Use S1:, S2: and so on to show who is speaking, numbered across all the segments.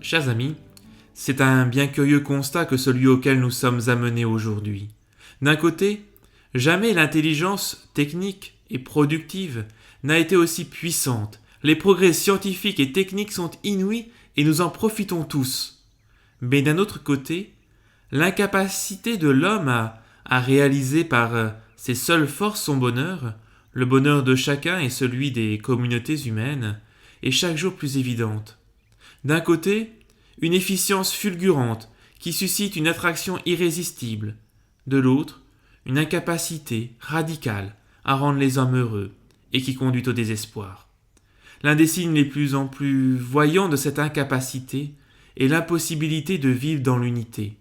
S1: Chers amis, c'est un bien curieux constat que celui auquel nous sommes amenés aujourd'hui. D'un côté, jamais l'intelligence technique et productive n'a été aussi puissante. Les progrès scientifiques et techniques sont inouïs et nous en profitons tous. Mais d'un autre côté, l'incapacité de l'homme à réaliser par ses seules forces son bonheur, le bonheur de chacun et celui des communautés humaines, est chaque jour plus évidente. D'un côté, une efficience fulgurante qui suscite une attraction irrésistible. De l'autre, une incapacité radicale à rendre les hommes heureux et qui conduit au désespoir. L'un des signes les plus en plus voyants de cette incapacité est l'impossibilité de vivre dans l'unité.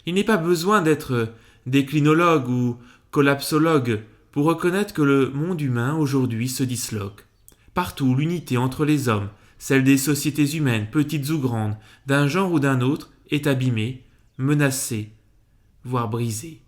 S1: Il n'est pas besoin d'être déclinologue ou collapsologue pour reconnaître que le monde humain aujourd'hui se disloque. Partout, l'unité entre les hommes, celle des sociétés humaines, petites ou grandes, d'un genre ou d'un autre, est abîmée, menacée, voire brisée.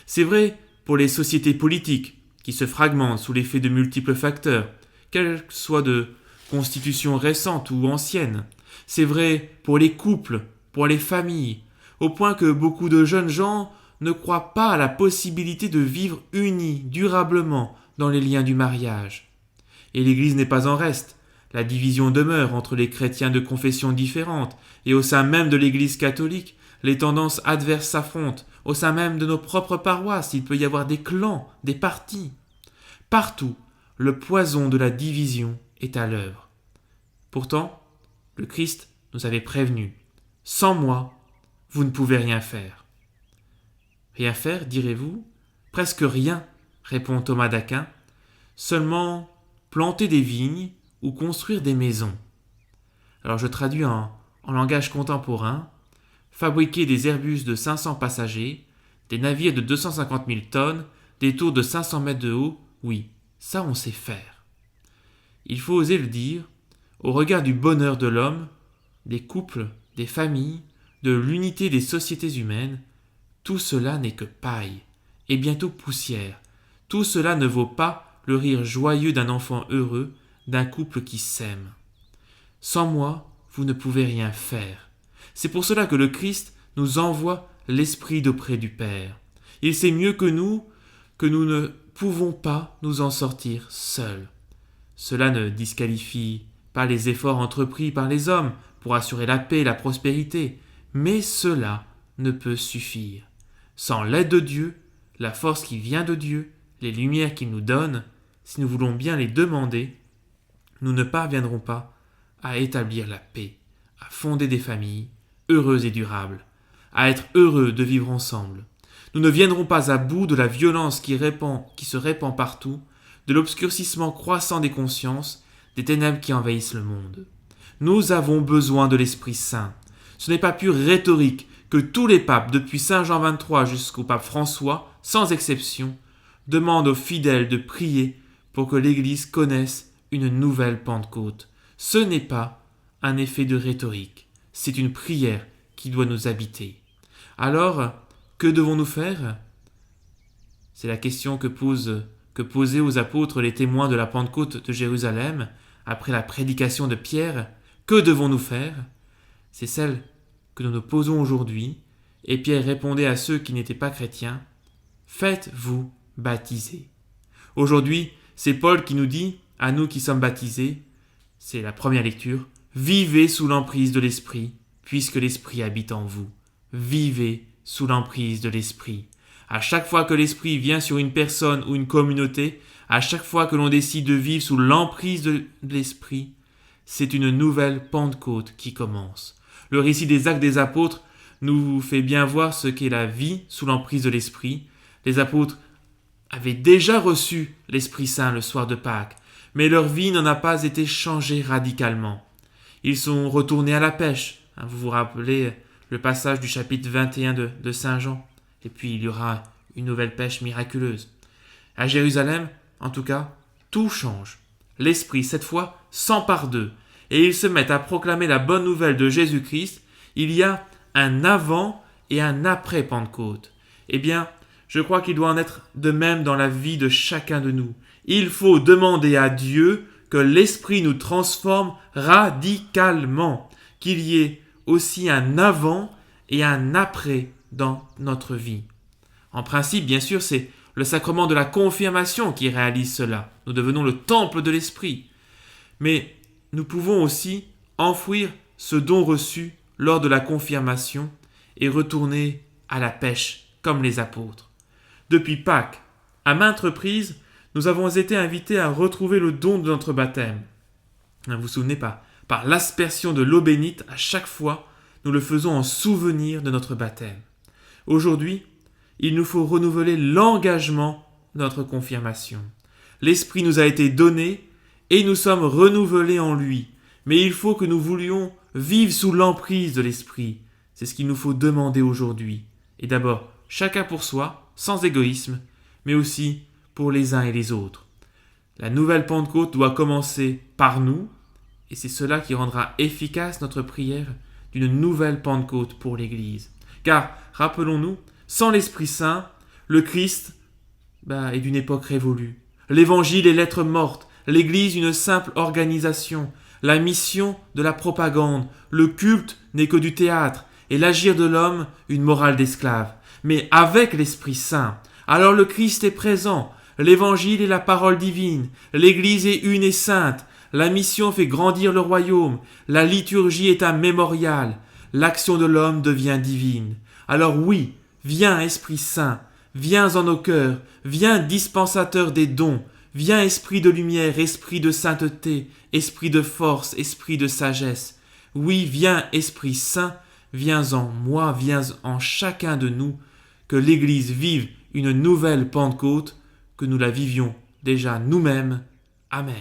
S1: C'est vrai pour les sociétés politiques, qui se fragmentent sous l'effet de multiples facteurs, qu'elles soient de constitution récente ou ancienne. C'est vrai pour les couples, pour les familles, au point que beaucoup de jeunes gens ne croient pas à la possibilité de vivre unis durablement dans les liens du mariage. Et l'Église n'est pas en reste. La division demeure entre les chrétiens de confessions différentes, et au sein même de l'Église catholique, les tendances adverses s'affrontent. Au sein même de nos propres paroisses, il peut y avoir des clans, des partis. Partout, le poison de la division est à l'œuvre. Pourtant, le Christ nous avait prévenus. Sans moi, vous ne pouvez rien faire. Rien faire, direz-vous ? Presque rien, répond Thomas d'Aquin. Seulement planter des vignes ou construire des maisons. Alors je traduis en langage contemporain. Fabriquer des Airbus de 500 passagers, des navires de 250 000 tonnes, des tours de 500 mètres de haut, oui, ça on sait faire. Il faut oser le dire, au regard du bonheur de l'homme, des couples, des familles, de l'unité des sociétés humaines, tout cela n'est que paille, et bientôt poussière. Tout cela ne vaut pas le rire joyeux d'un enfant heureux, d'un couple qui s'aime. Sans moi, vous ne pouvez rien faire. C'est pour cela que le Christ nous envoie l'Esprit d'auprès du Père. Il sait mieux que nous ne pouvons pas nous en sortir seuls. Cela ne disqualifie pas les efforts entrepris par les hommes pour assurer la paix et la prospérité, mais cela ne peut suffire. Sans l'aide de Dieu, la force qui vient de Dieu, les lumières qu'il nous donne, si nous voulons bien les demander, nous ne parviendrons pas à établir la paix, à fonder des familles heureuses et durables, à être heureux de vivre ensemble. Nous ne viendrons pas à bout de la violence qui se répand partout, de l'obscurcissement croissant des consciences, des ténèbres qui envahissent le monde. Nous avons besoin de l'Esprit Saint. Ce n'est pas pure rhétorique que tous les papes, depuis Saint Jean XXIII jusqu'au pape François, sans exception, demandent aux fidèles de prier pour que l'Église connaisse une nouvelle Pentecôte. Ce n'est pas un effet de rhétorique, c'est une prière qui doit nous habiter. Alors, que devons-nous faire ? C'est la question que posaient aux apôtres les témoins de la Pentecôte de Jérusalem, après la prédication de Pierre. Que devons-nous faire ? C'est celle que nous nous posons aujourd'hui, et Pierre répondait à ceux qui n'étaient pas chrétiens, « Faites-vous baptiser ». Aujourd'hui, c'est Paul qui nous dit, à nous qui sommes baptisés, c'est la première lecture, « Vivez sous l'emprise de l'Esprit, puisque l'Esprit habite en vous. » Vivez sous l'emprise de l'Esprit. À chaque fois que l'Esprit vient sur une personne ou une communauté, à chaque fois que l'on décide de vivre sous l'emprise de l'Esprit, c'est une nouvelle Pentecôte qui commence. Le récit des Actes des Apôtres nous fait bien voir ce qu'est la vie sous l'emprise de l'Esprit. Les apôtres avaient déjà reçu l'Esprit Saint le soir de Pâques, mais leur vie n'en a pas été changée radicalement. Ils sont retournés à la pêche. Vous vous rappelez le passage du chapitre 21 de Saint Jean. Et puis il y aura une nouvelle pêche miraculeuse. À Jérusalem, en tout cas, tout change. L'Esprit, cette fois, s'empare d'eux. Et ils se mettent à proclamer la bonne nouvelle de Jésus-Christ. Il y a un avant et un après Pentecôte. Eh bien, je crois qu'il doit en être de même dans la vie de chacun de nous. Il faut demander à Dieu que l'Esprit nous transforme radicalement, qu'il y ait aussi un avant et un après dans notre vie. En principe, bien sûr, c'est le sacrement de la confirmation qui réalise cela. Nous devenons le temple de l'Esprit. Mais nous pouvons aussi enfouir ce don reçu lors de la confirmation et retourner à la pêche comme les apôtres. Depuis Pâques, à maintes reprises, nous avons été invités à retrouver le don de notre baptême. Vous vous souvenez pas, par l'aspersion de l'eau bénite, à chaque fois, nous le faisons en souvenir de notre baptême. Aujourd'hui, il nous faut renouveler l'engagement de notre confirmation. L'Esprit nous a été donné et nous sommes renouvelés en lui. Mais il faut que nous voulions vivre sous l'emprise de l'Esprit. C'est ce qu'il nous faut demander aujourd'hui. Et d'abord, chacun pour soi, sans égoïsme, mais aussi pour les uns et les autres. La nouvelle Pentecôte doit commencer par nous, et c'est cela qui rendra efficace notre prière d'une nouvelle Pentecôte pour l'Église. Car, rappelons-nous, sans l'Esprit Saint, le Christ est d'une époque révolue. L'Évangile est lettre morte, l'Église une simple organisation, la mission de la propagande, le culte n'est que du théâtre, et l'agir de l'homme une morale d'esclave. Mais avec l'Esprit Saint, alors le Christ est présent, l'Évangile est la parole divine, l'Église est une et sainte, la mission fait grandir le royaume, la liturgie est un mémorial, l'action de l'homme devient divine. Alors oui, viens Esprit Saint, viens en nos cœurs, viens dispensateur des dons, viens Esprit de lumière, Esprit de sainteté, Esprit de force, Esprit de sagesse. Oui, viens Esprit Saint, viens en moi, viens en chacun de nous, que l'Église vive une nouvelle Pentecôte, que nous la vivions déjà nous-mêmes. Amen.